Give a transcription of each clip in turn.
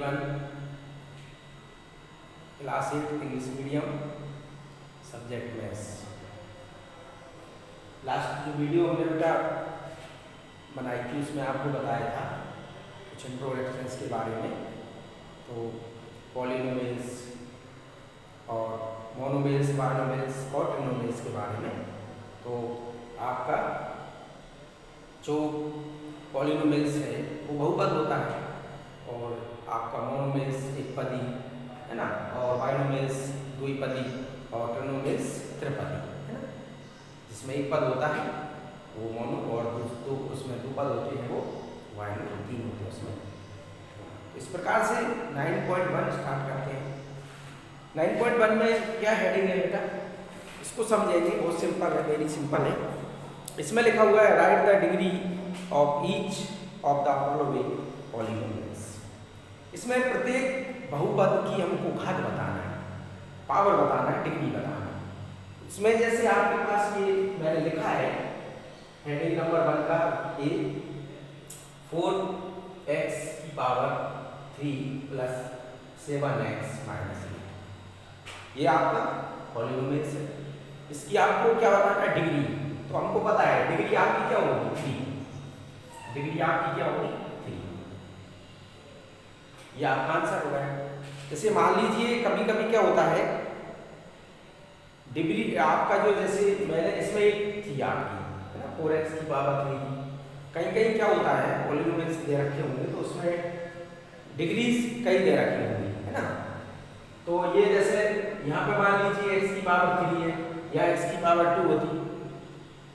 One class 8 English medium subject maths. Last जो video हमने बेटा बनाई थी उसमें आपको बताया था कुछ इंट्रोडक्शंस के बारे में, तो पॉलिनोमियल्स और मोनोमियल्स, बाइनोमियल्स और ट्रिनोमियल्स के बारे में। तो आपका जो पॉलिनोमियल्स है वो बहुपद होता है और आपका मोनोमियल्स एक पदी है ना, और बाइनोमियल्स द्विपदी और ट्रिनोमियल्स त्रिपदी है ना, जिसमें एक पद होता है वो मोनो और दो उसमें दो पद होते हैं वो बाइनो, तीन होते हैं उसमें। इस प्रकार से 9.1 स्टार्ट करते हैं। 9.1 में क्या हेडिंग है बेटा, इसको समझेंगे, बहुत सिंपल है, वेरी सिंपल है। इसमें लिखा हुआ है right the degree of each of the following polynomials. इसमें प्रत्येक बहुपद की हमको घात बताना है, पावर बताना है, डिग्री बताना है। इसमें जैसे आपके पास ये मैंने लिखा है हेडिंग नंबर 1 का ए 4x की पावर 3 प्लस 7x माइनस 8, ये आपका पॉलिनोमियल्स है। इसकी आपको क्या बताना है, डिग्री। तो हमको पता है डिग्री आपकी क्या होगी, 3। डिग्री आपकी क्या होगी, 3। ये आपका आंसर होगा। जैसे मान लीजिए कभी कभी क्या होता है डिग्री आपका जो, जैसे मैंने इसमें एक थी आपकी है ना 4x की पावर 3 थी। कहीं कहीं क्या होता है पॉलिनोमियल्स दे रखे होंगे तो उसमें डिग्रीज कई दे रखी होंगी है ना। तो ये जैसे यहाँ पे मान लीजिए x की पावर 3 है या x की पावर 2 होती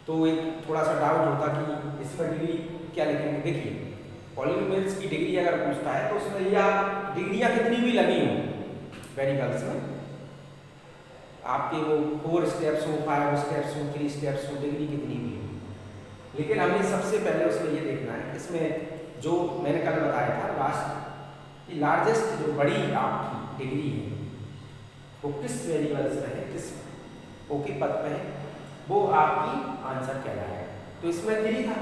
तो एक थोड़ा सा डाउट होता कि इसमें डिग्री क्या लिखेंगे। देखिए पॉलिनोमियल्स की डिग्री अगर पूछता है तो उसमें ये आप डिग्रियाँ कितनी भी लगी हों वेरिएबल्स में, आपके वो 4 स्टेप्स हो, 5 स्टेप्स हो, 3 स्टेप्स हो, डिग्री कितनी भी हो, लेकिन हमें सबसे पहले उसमें ये देखना है इसमें जो मैंने कल बताया था लास्ट, लार्जेस्ट जो बड़ी आपकी डिग्री है वो किस वेरिएबल्स में है, किस ओके पद पे है, वो आपकी आंसर कहलाएगा। तो इसमें 3 था,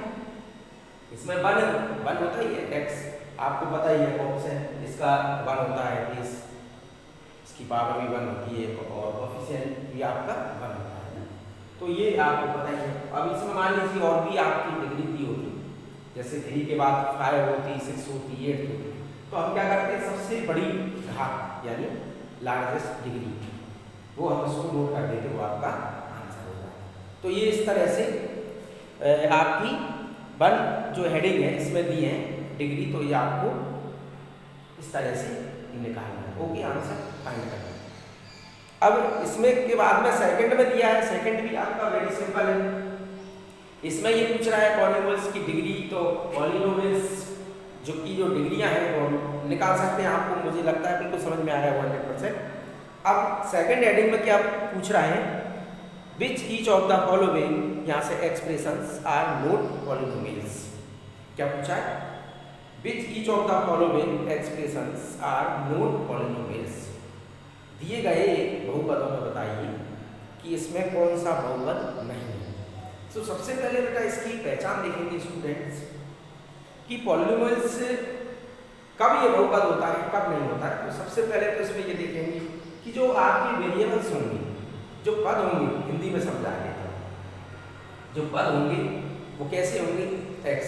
इसमें 1 होता ही है, x आपको पता ही है ऑप्शन इसका 1 होता है, इसकी पावर भी 1 होती है और कोएफिशिएंट भी आपका 1 होता है ना। तो ये आपको पता ही है। अब इसमें मान लीजिए और भी आपकी डिग्री दी होती, जैसे 3 के बाद 5 होती, 6 होती, 8 होती, तो हम क्या करते हैं सबसे बड़ी घात यानी लार्जेस्ट डिग्री वो हम उसको नोट कर देते, वो आपका आंसर हो जाता है। तो ये इस तरह से आपकी 1 जो हेडिंग है इसमें दी है डिग्री, तो ये आपको इस तरह से निकालना है, ओके, आंसर फाइंड करना है। अब इसमें के बाद में सेकंड में दिया है, सेकंड भी आपका वेरी सिंपल है। इसमें ये पूछ रहा है पॉलिनोमियल्स की डिग्री, तो पॉलिनोमियल्स जो डिग्रियां हैं वो निकाल सकते हैं। आपको मुझे लगता है बिल्कुल समझ में आ रहा है 100%। अब सेकंड हेडिंग में क्या पूछ रहा है, which each of the following, यहाँ से एक्सप्रेशंस आर नॉट पॉलिनोमियल्स। क्या पूछा है, which each of the following expressions are not polynomials. दिए गए बहुपदों में बताइए कि इसमें कौन सा बहुपद नहीं है। तो सबसे पहले बेटा इसकी पहचान देखेंगे स्टूडेंट्स कि पॉलिनोमियल्स कब ये बहुपद होता है कब नहीं होता है। तो सबसे पहले तो इसमें ये देखेंगे कि जो आपकी वेरिएबल्स होंगे, जो पद होंगे, हिंदी में समझा देता हूँ, जो पद होंगे वो कैसे होंगे, x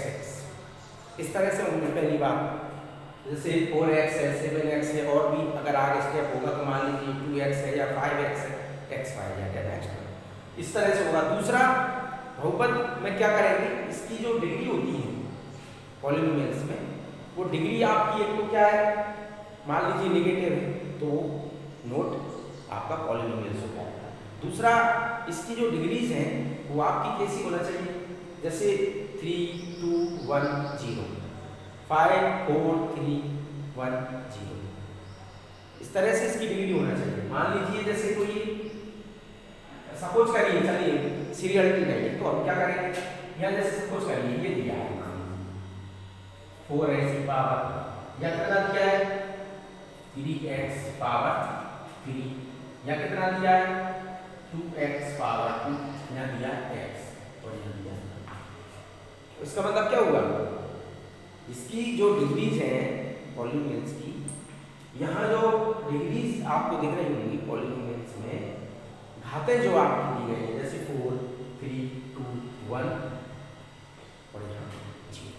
इस तरह से होंगे। पहली बात जैसे 4x है, 7x है, और भी अगर आगे स्टेप होगा तो मान लीजिए 2x है या 5x है, x y या नेक्स्ट इस तरह से होगा। दूसरा बहुपद में क्या करेंगे, इसकी जो डिग्री होती है पॉलिनोमियल्स में, वो डिग्री आपकी एक तो क्या है, मान लीजिए नेगेटिव है तो नोट आपका पॉलिनोमियल्स होता है। दूसरा इसकी जो डिग्रीज हैं वो आपकी कैसी होना चाहिए, जैसे 3 2 1 0, 5 4 3 1 0, इस तरह से इसकी डिग्री होना चाहिए। मान लीजिए जैसे कोई सपोज करिए, चलिए सीरियलिटी नहीं है तो हम क्या करेंगे, यहाँ जैसे सपोज करिए ये दिया है 4x की पावर, या कितना दिया है 3x पावर 3, या कितना दिया है 2x पावर 2, यहाँ दिया x और यहाँ दिया। इसका मतलब क्या हुआ, इसकी जो डिग्रीज हैं पॉलिनोमियल्स की यहाँ जो डिग्रीज आपको दिख रही होंगी पॉलिनोमियल्स में, घातें जो आपकी दी गई है जैसे 4, 3, 2, 1 और यहाँ 0,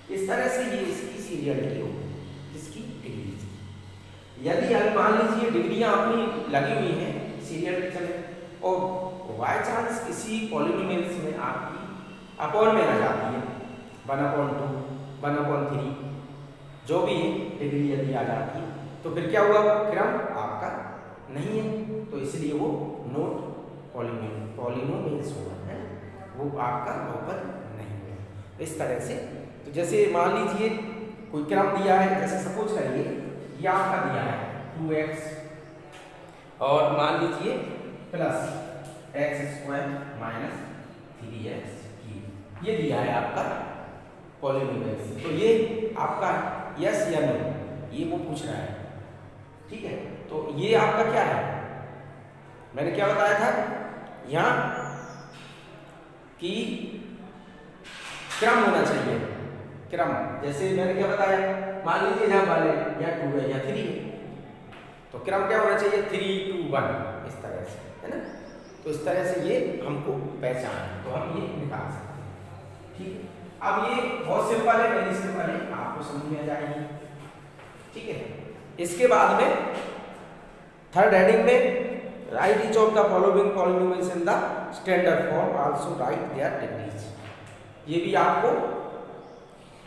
इस तरह से ये इसकी सीरियलिटी होगी, इसकी डिग्रीज की। यदि आप मान लीजिए डिग्रियाँ अपनी लगी हुई हैं सीरियल चले और बाय चांस किसी पॉलिनोमियल्स में आपकी अपॉन में आ जाती है 1/2, 1/3 जो भी डिग्री यदि आ जाती है तो फिर क्या हुआ, क्रम आपका नहीं है, तो इसलिए वो नोट पॉलिनोमियल्स होगा, है वो आपका बहुपद नहीं होगा। इस तरह से तो जैसे मान लीजिए कोई क्रम दिया है, जैसे सपोज करिए ये आपका दिया है 2x और मान लीजिए प्लस x² माइनस 3x, ये दिया है आपका पॉलिनोमियल्स। तो ये आपका यस या नो ये वो पूछ रहा है, ठीक है। तो ये आपका क्या है, मैंने क्या बताया था यहाँ कि क्रम होना चाहिए, क्रम। जैसे मैंने क्या बताया, मान लीजिए यहाँ वाले या 2 है या 3 है, तो क्रम क्या होना चाहिए 3, 2, 1 इस तरह से, है ना। तो इस तरह से ये हमको पहचान है, तो हम ये निकाल सकते हैं, ठीक है। अब ये बहुत सिंपल है, वेरी सिंपल है, आपको समझ में आ जाएगी, ठीक है। इसके बाद में थर्ड हेडिंग में write each of the following polynomials in the standard form, also write their degrees. ये भी आपको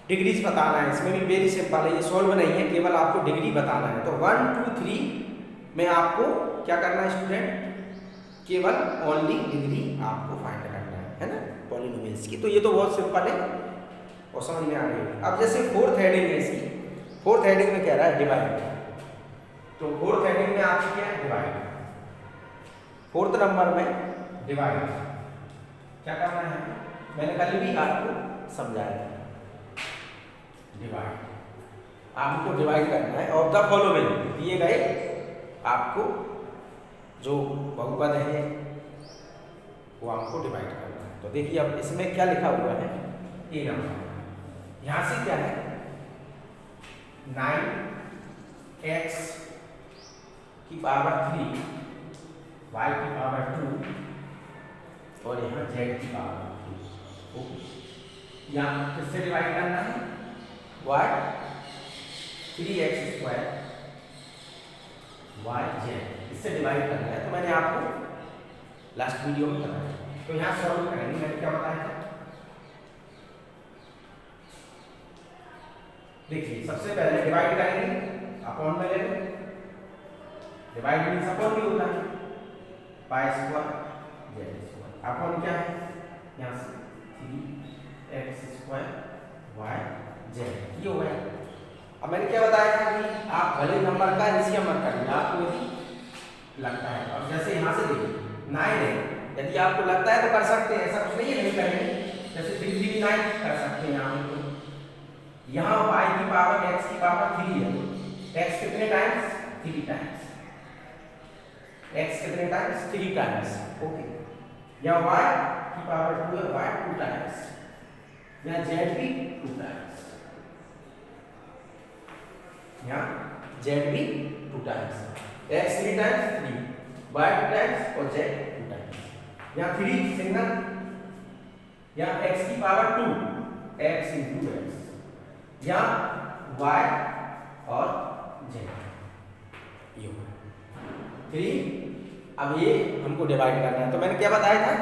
डिग्रीज बताना है, इसमें भी वेरी सिंपल है, ये सॉल्व नहीं है, केवल आपको डिग्री बताना है। तो 1, 2, 3 में आपको क्या करना है स्टूडेंट, केवल ओनली डिग्री आपको फाइंड करना है ना पॉलिनोमियल्स की। तो ये तो बहुत सिंपल है और समझ में आ गई। अब जैसे फोर्थ हेडिंग है इसकी, फोर्थ हेडिंग में कह रहा है डिवाइड, तो फोर्थ हेडिंग में आपकी क्या है डिवाइड, फोर्थ नंबर में डिवाइड क्या करना है, मैंने कल भी आपको समझाया था, डिवाइड आपको डिवाइड करना है और द फॉलोइंग दिए गए आपको जो बहुपद है वो आपको डिवाइड करना है। तो देखिए अब इसमें क्या लिखा हुआ है, ए नंबर, यहाँ से क्या है 9x की पावर 3, y की पावर 2 और यहाँ z की पावर 2। यहाँ किससे डिवाइड करना है, y 3x² yz, इससे डिवाइड करना है। तो मैंने आपको लास्ट वीडियो में बताया, तो यहाँ सॉल्व करेंगे, मैंने क्या बताया था, देखिए सबसे पहले डिवाइड करेंगे, अपॉन में लेंगे, डिवाइड मीन्स अपॉन भी होता है, π² z², अपॉन क्या है यहाँ से 3x² yz, ये हो गया। अब मैंने क्या बताया था कि आप भले नंबर का एलसीएम मत करिए, आपको यदि लगता है, अब जैसे यहाँ से देखिए 9 है, यदि आपको लगता है तो कर सकते हैं, ऐसा कुछ नहीं है नहीं करेंगे, जैसे 3 3 9 कर सकते हैं यहाँ पे। यहाँ y की पावर x की पावर 3 है, x कितने टाइम्स 3 टाइम्स, x कितने टाइम्स 3 टाइम्स, ओके। यहाँ y की पावर 2 है, y 2 टाइम्स, यहाँ z भी 2 टाइम्स, यहाँ z भी 2 times, x 3 times 3, y 2 times और z 2 टाइम्स, यहाँ 3 सिंगल, यहाँ x की पावर 2 x into x, यहाँ y और z, ये 3। अब ये हमको डिवाइड करना है, तो मैंने क्या बताया था,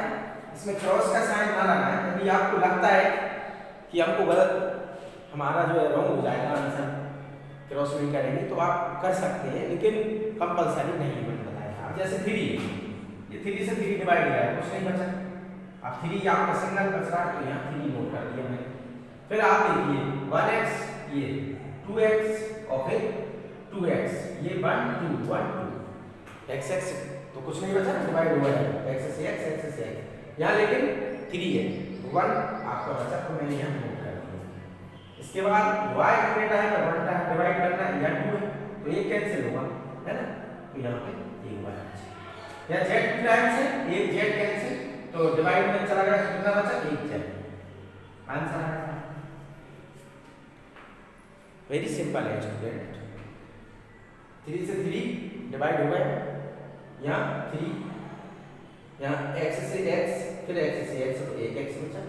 इसमें क्रॉस का साइन ना लगाएं, यदि आपको लगता है कि हमको गलत, हमारा जो है रॉन्ग हो जाएगा आंसर, क्रॉस नहीं करेंगे तो आप कर सकते हैं, लेकिन कंपलसरी नहीं, मैंने बताया था। अब जैसे 3 ये 3 से 3 डिवाइड हो जाएगा, कुछ नहीं बचा, अब 3 आपका सिंगल बच रहा है, तो यहाँ 3 नोट कर दिया मैंने। फिर आप देखिए 1x, ये 2x और फिर 2x, ये 1 2 1 2, x तो कुछ नहीं बचा, डिवाइड हुआ है, x से x, यहाँ लेकिन 3 है, 1 आपका बचा, तो मैंने यहाँ नोट कर दिया। इसके बाद y कितने टाइम है, 1 टाइम डिवाइड करना है, यहाँ 2 है, तो ये कैंसिल होगा, है ना, तो यहाँ पे ये हुआ, यहाँ z 2 टाइम्स है, एक z कैंसिल, तो डिवाइड में चला गया, कितना बचा, एक z, आंसर आ गया। वेरी सिंपल है स्टूडेंट, 3 से 3 डिवाइड हो गए, यहाँ 3, यहाँ x से x, फिर x से x, तो एक x बचा,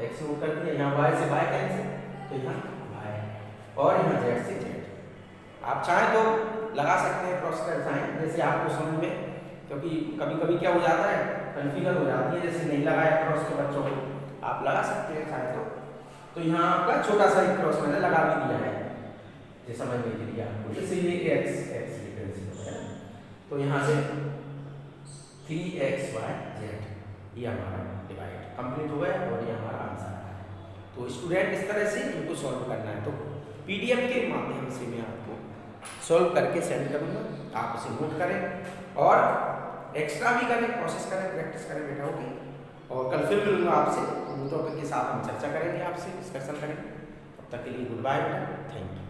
x मूव कर दिया, यहाँ y से y कैंसिल, तो यहाँ y, और यहाँ z से z। आप चाहें तो लगा सकते हैं क्रॉस कर साइन, जैसे आपको समझ में, क्योंकि कभी कभी क्या हो जाता है, कन्फ्यूजन हो जाती है, जैसे नहीं लगाया क्रॉस के बच्चों को, आप लगा सकते हैं चाहे तो यहाँ आपका छोटा सा एक क्रॉस मैंने लगा भी दिया है, ये समझने के लिए आपको, जैसे ये x डिफरेंस है, तो यहाँ से 3xy z, ये हमारा डिवाइड कंप्लीट हो गया और ये हमारा आंसर है। तो स्टूडेंट इस तरह से इनको सॉल्व करना है, तो पीडीएफ के माध्यम से मैं आपको सॉल्व करके सेंड करूँगा, आप उसे नोट करें और एक्स्ट्रा भी करें, कोशिश करें, प्रैक्टिस करें बेटा, ओके। और कल फिर मिलूंगा आपसे, टॉपिक के साथ हम चर्चा करेंगे, आपसे डिस्कशन करेंगे। तब तक के लिए गुड बाय बेटा, थैंक यू।